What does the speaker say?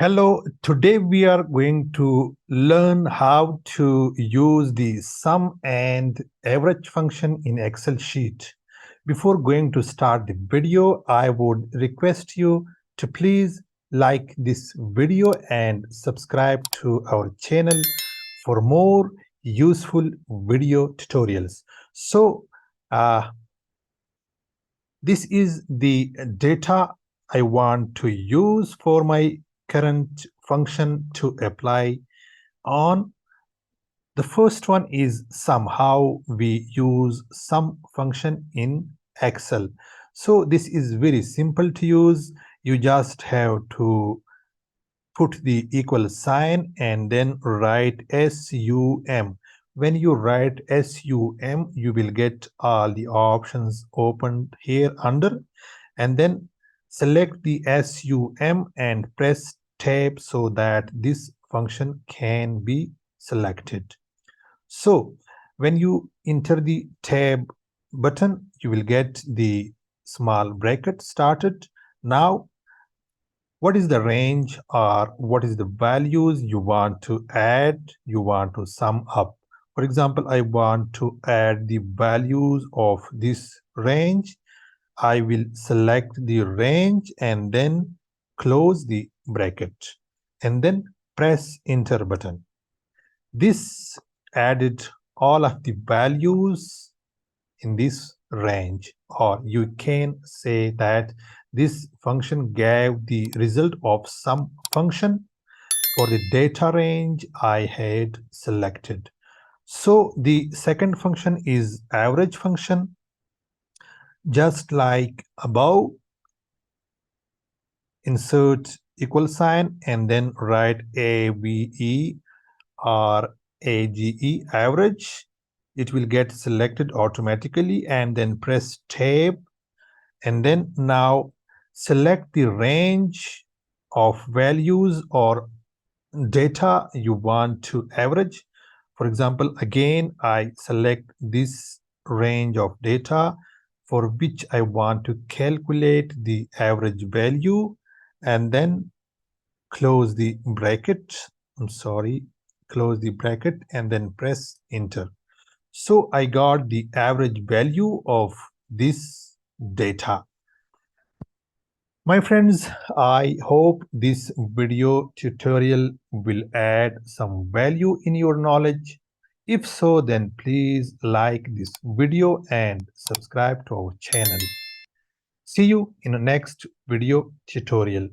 Hello, today we are going to learn how to use the sum and average function in Excel sheet. Before going to start the video, I would request you to please like this video and subscribe to our channel for more useful video tutorials. So, this is the data I want to use for my current function to apply on. The first one is sum, how we use sum function in Excel. So this is very simple to use. You just have to put the equal sign and then write SUM. When you write SUM, you will get all the options opened here under, and then select the SUM and press tab so that this function can be selected. So when you enter the tab button, you will get the small bracket started. Now what is the range or what is the values you want to add, you want to sum up. For example, I want to add the values of this range. I will select the range and then close the bracket and then press enter button. This added all of the values in this range, or you can say that this function gave the result of some function for the data range I had selected. So the second function is average function. Just like above, insert equal sign and then write AVE or AGE, average. It will get selected automatically, and then press tab and then now select the range of values or data you want to average. For example, again I select this range of data for which I want to calculate the average value and then close the bracket. Close the bracket and then press enter. So I got the average value of this data. My friends, I hope this video tutorial will add some value in your knowledge. If so, then please like this video and subscribe to our channel. See you in the next video tutorial.